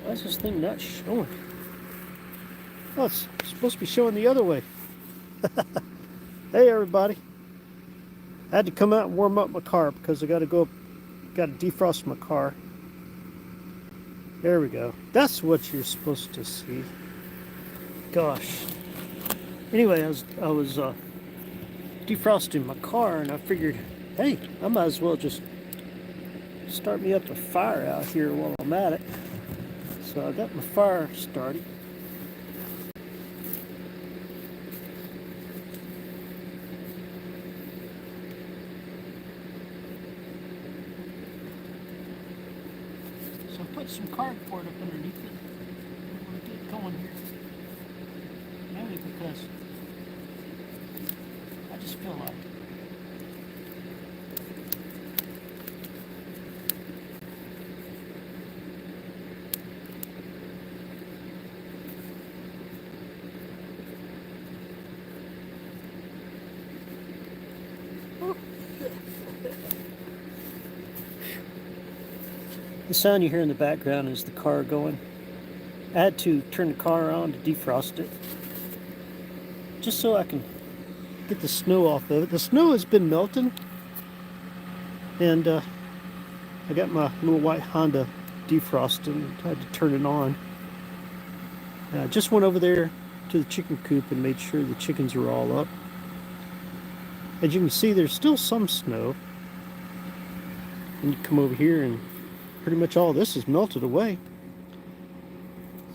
Why is this thing not showing? Oh, it's supposed to be showing the other way. Hey everybody. I had to come out and warm up my car because I got to defrost my car. There we go. That's what you're supposed to see. Gosh. Anyway, I was defrosting my car, and I figured, hey, I might as well just start me up a fire out here while I'm at it. So I got my fire started. So I put some cardboard up underneath it. I'm going to get it going here. Mainly because I just feel like it. The sound you hear in the background is the car going. I had to turn the car on to defrost it, just so I can get the snow off of it. The snow has been melting, and I got my little white Honda defrosting. I had to turn it on. I just went over there to the chicken coop and made sure the chickens are all up. As you can see, there's still some snow. And you come over here and pretty much all this is melted away.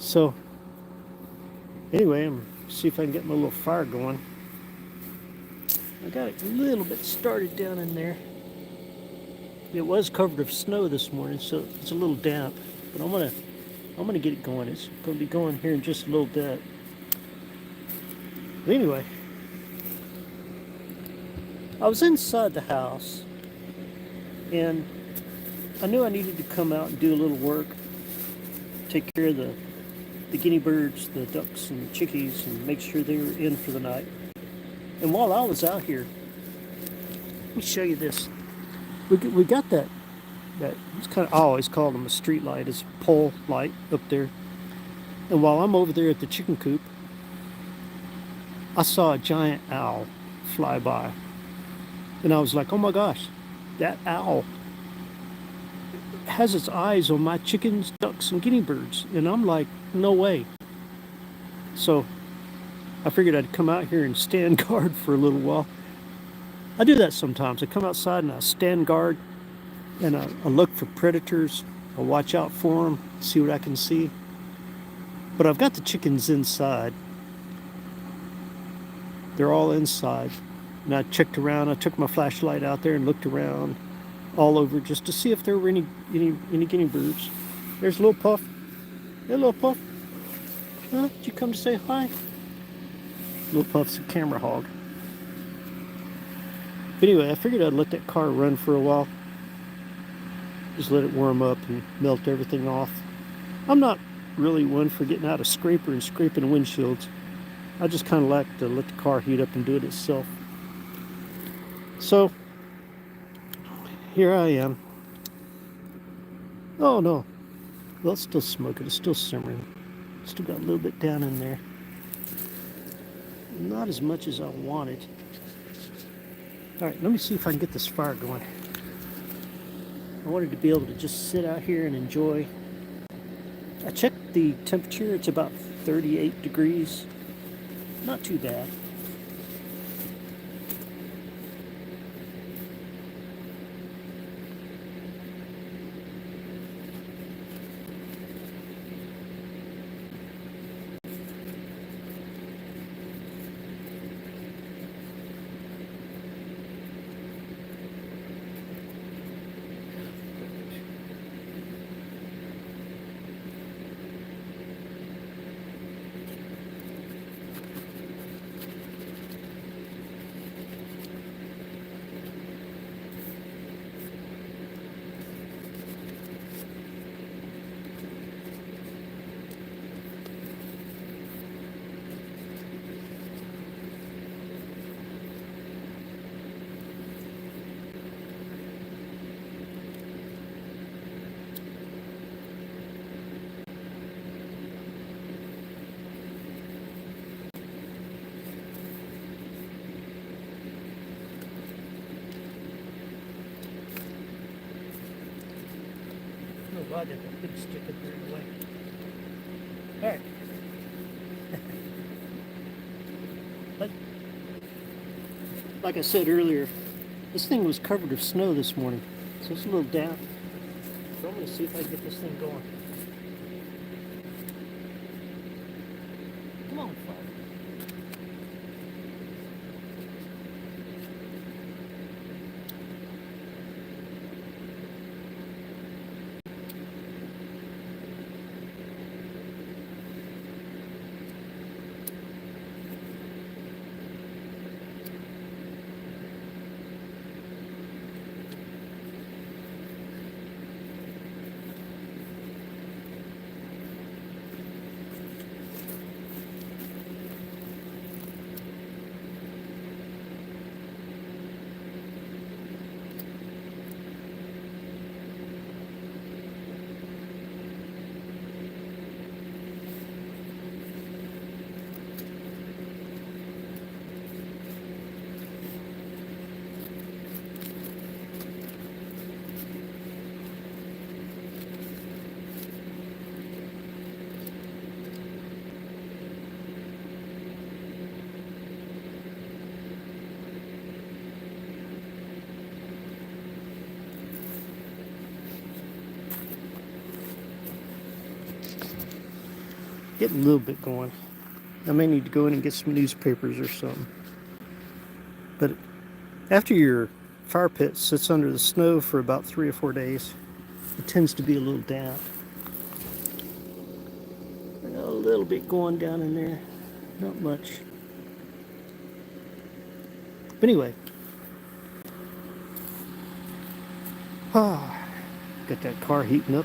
So anyway, I'm gonna see if I can get my little fire going. I got it a little bit started down in there. It was covered with snow this morning, so it's a little damp, but I'm gonna get it going. It's gonna be going here in just a little bit. But anyway, I was inside the house, and I knew I needed to come out and do a little work, take care of the guinea birds, the ducks and the chickies, and make sure they were in for the night. And while I was out here, let me show you this. We got that it's kind of, I always call them a street light. It's a pole light up there. And while I'm over there at the chicken coop, I saw a giant owl fly by. And I was like, oh my gosh, that owl has its eyes on my chickens, ducks, and guinea birds. And I'm like, no way. So I figured I'd come out here and stand guard for a little while. I do that sometimes. I come outside and I stand guard, and I look for predators. I watch out for them, see what I can see. But I've got the chickens inside. They're all inside. And I checked around. I took my flashlight out there and looked around all over just to see if there were any guinea birds. There's Little Puff. Hey, Little Puff. Huh? Did you come to say hi? Little Puff's a camera hog. But anyway, I figured I'd let that car run for a while. Just let it warm up and melt everything off. I'm not really one for getting out a scraper and scraping windshields. I just kind of like to let the car heat up and do it itself. So here I am. Oh no. Well, it's still smoking. It's still simmering. Still got a little bit down in there. Not as much as I wanted. All right, let me see if I can get this fire going. I wanted to be able to just sit out here and enjoy. I checked the temperature. It's about 38 degrees. Not too bad. glad that I couldn't stick it there anyway. All right. But like I said earlier, this thing was covered with snow this morning, so it's a little damp. So I'm going to see if I can get this thing going. Come on, fire. Getting a little bit going. I may need to go in and get some newspapers or something. But after your fire pit sits under the snow for about 3 or 4 days, it tends to be a little damp. A little bit going down in there, not much. But anyway, got that car heating up.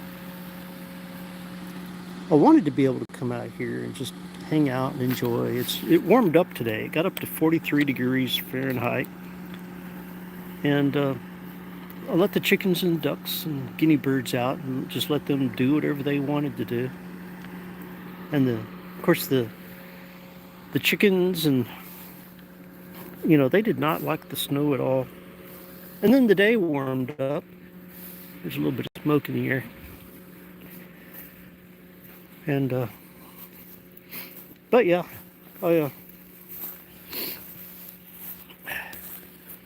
I wanted to be able to come out here and just hang out and enjoy. It warmed up today. It got up to 43 degrees Fahrenheit. And I let the chickens and ducks and guinea birds out and just let them do whatever they wanted to do. And of course the chickens and they did not like the snow at all. And then the day warmed up. There's a little bit of smoke in the air. And but yeah, I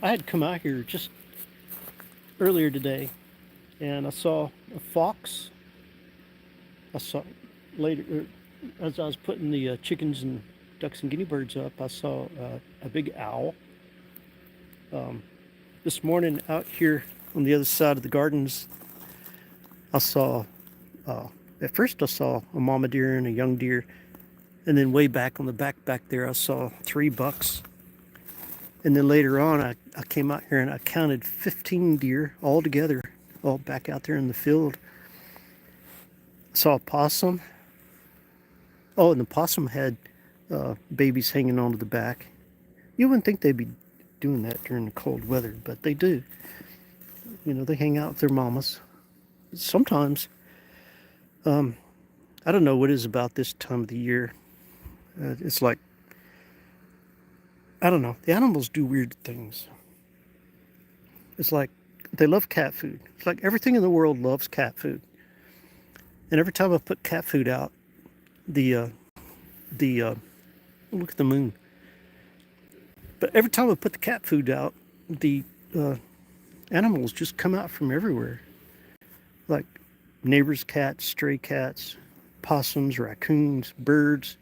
had come out here just earlier today, and I saw a fox. I saw later, as I was putting the chickens and ducks and guinea birds up, I saw a big owl. This morning out here on the other side of the gardens, I saw, at first I saw a mama deer and a young deer, and then way back on the back there I saw 3 bucks. And then later on I came out here and I counted 15 deer all together, all back out there in the field. I saw a possum. Oh, and the possum had babies hanging onto the back. You wouldn't think they'd be doing that during the cold weather, but they do. They hang out with their mamas. Sometimes, I don't know what it is about this time of the year. It's like, I don't know, the animals do weird things. It's like they love cat food. It's like everything in the world loves cat food. And every time I put cat food out, look at the moon. But every time I put the cat food out, the animals just come out from everywhere. Like neighbors' cats, stray cats, possums, raccoons, birds.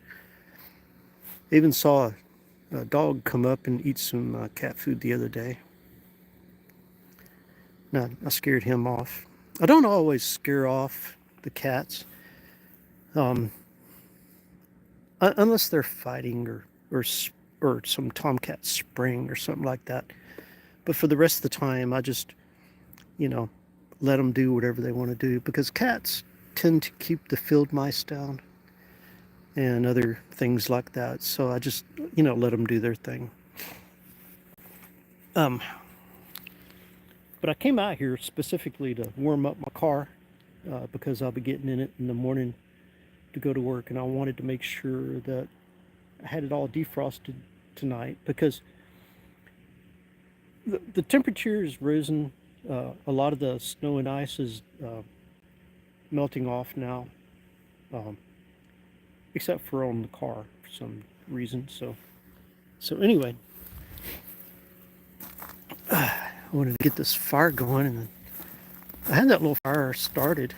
I even saw a dog come up and eat some cat food the other day. Now, I scared him off. I don't always scare off the cats, unless they're fighting or some tomcat spring or something like that. But for the rest of the time, I just, let them do whatever they want to do, because cats tend to keep the field mice down and other things like that. So I just, let them do their thing. But I came out here specifically to warm up my car because I'll be getting in it in the morning to go to work, and I wanted to make sure that I had it all defrosted tonight, because the temperature has risen. A lot of the snow and ice is melting off now, um, except for on the car for some reason. So anyway, I wanted to get this fire going, and I had that little fire started.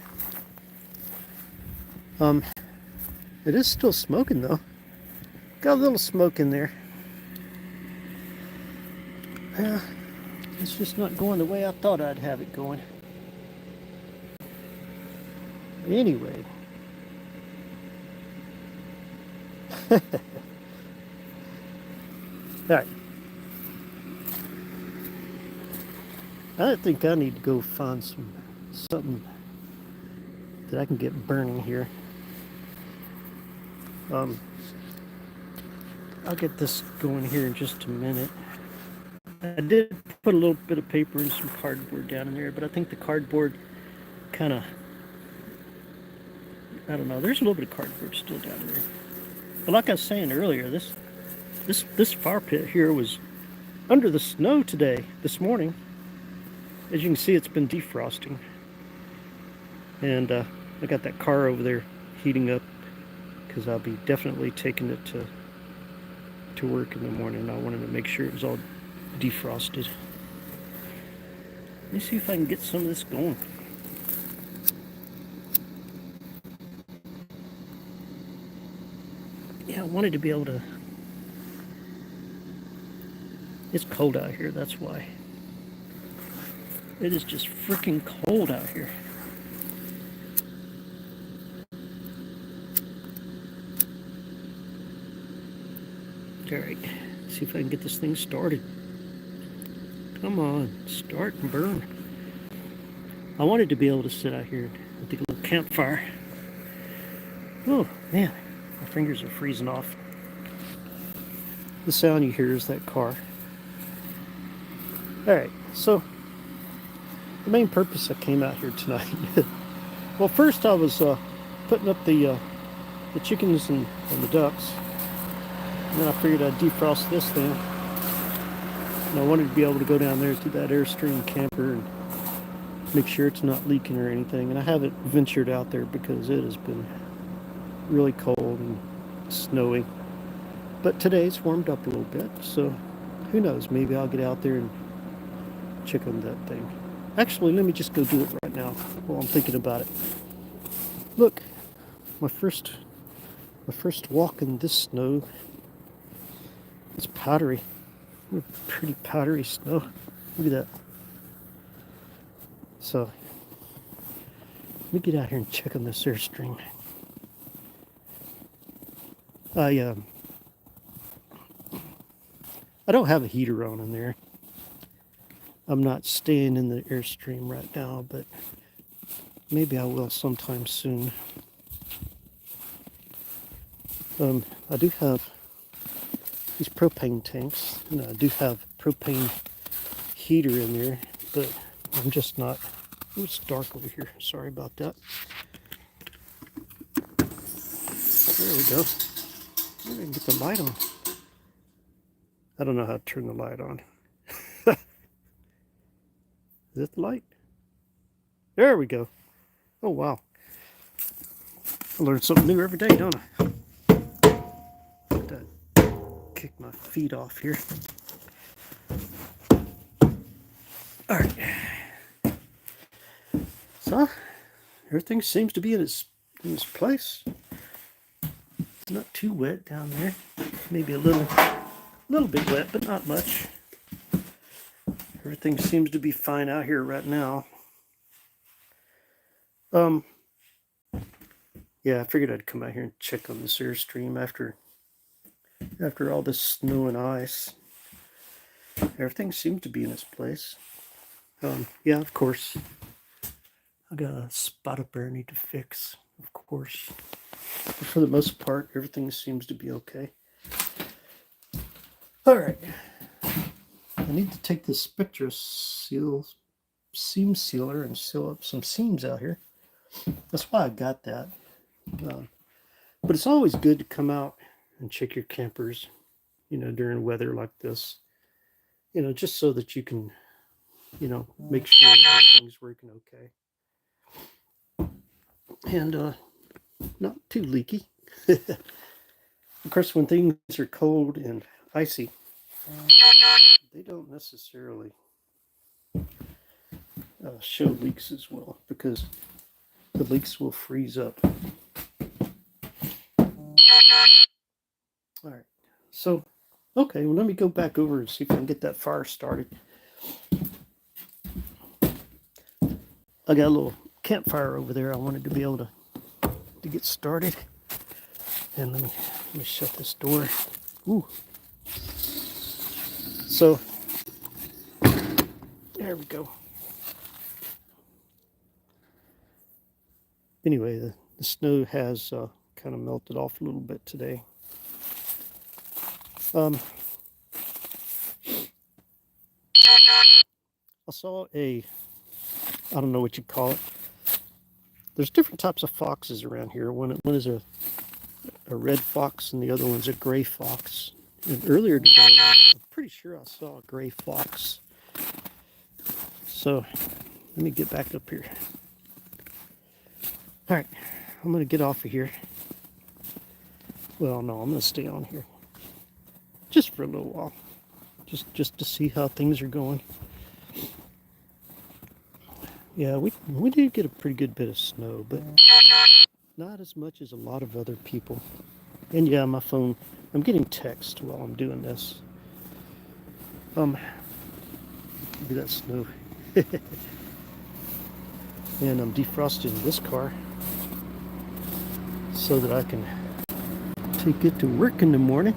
It is still smoking though. Got a little smoke in there. Yeah, it's just not going the way I thought I'd have it going. Anyway. All right. I think I need to go find something that I can get burning here. I'll get this going here in just a minute. I did put a little bit of paper and some cardboard down in there, but I think the cardboard kind of, I don't know, there's a little bit of cardboard still down in there. But like I was saying earlier, this fire pit here was under the snow this morning. As you can see, it's been defrosting. And I got that car over there heating up because I'll be definitely taking it to work in the morning. I wanted to make sure it was all defrosted. Let me see if I can get some of this going. Yeah, I wanted to be able to... It's cold out here, that's why. It is just freaking cold out here. Alright, see if I can get this thing started. Come on, start and burn. I wanted to be able to sit out here with the little campfire. Oh, man, my fingers are freezing off. The sound you hear is that car. Alright, so the main purpose I came out here tonight. Well, first I was putting up the chickens and the ducks. And then I figured I'd defrost this thing. And I wanted to be able to go down there to that Airstream camper and make sure it's not leaking or anything. And I haven't ventured out there because it has been really cold and snowy. But today it's warmed up a little bit, so who knows, maybe I'll get out there and check on that thing. Actually, let me just go do it right now while I'm thinking about it. Look, my first walk in this snow. It's powdery. Pretty powdery snow. Look at that. So, let me get out here and check on this Airstream. I don't have a heater on in there. I'm not staying in the Airstream right now, but maybe I will sometime soon. I do have these propane tanks, and I do have propane heater in there, but I'm just not. Oh, it's dark over here. Sorry about that. There we go. I didn't get the light on. I don't know how to turn the light on. Is that the light? There we go. Oh, wow. I learn something new every day, don't I? Kick my feet off here. All right. So, everything seems to be in its place. It's not too wet down there. Maybe a little bit wet, but not much. Everything seems to be fine out here right now. Yeah, I figured I'd come out here and check on this Airstream after all this snow and ice. Everything seems to be in its place. Yeah, of course. I got a spot up there I need to fix, of course. But for the most part, everything seems to be okay. All right. I need to take this Spectra seam sealer and seal up some seams out here. That's why I got that. But it's always good to come out and check your campers, during weather like this, just so that you can, make sure everything's working okay. and not too leaky. Of course, when things are cold and icy, they don't necessarily show leaks as well, because the leaks will freeze up. All right, so okay, well, let me go back over and see if I can get that fire started. I got a little campfire over there. I wanted to be able to get started. And let me shut this door. Ooh. So there we go. Anyway, the snow has kind of melted off a little bit today. I saw I don't know what you call it. There's different types of foxes around here. One is a red fox and the other one's a gray fox. And earlier today, I'm pretty sure I saw a gray fox. So let me get back up here. All right, I'm going to get off of here. Well, no, I'm going to stay on here just for a little while, just to see how things are going. Yeah, we did get a pretty good bit of snow, but not as much as a lot of other people. And yeah, my phone, I'm getting text while I'm doing this. Look at that snow. And I'm defrosting this car so that I can take it to work in the morning.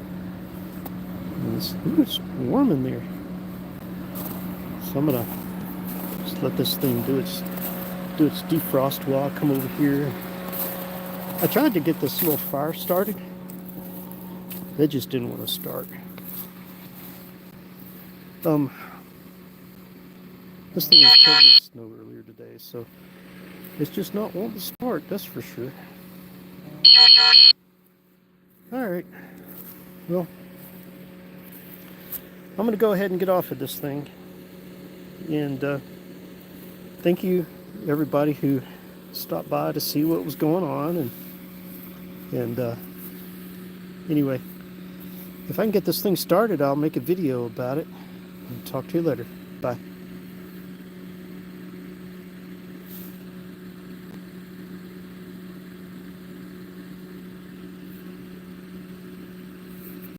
And it's warm in there. So I'm gonna just let this thing do its defrost while I come over here. I tried to get this little fire started. They just didn't want to start. This thing was covered with snow earlier today, so it's just not wanting to start, that's for sure. Alright, well, I'm going to go ahead and get off of this thing. And thank you, everybody who stopped by to see what was going on. And anyway, if I can get this thing started, I'll make a video about it. And talk to you later. Bye.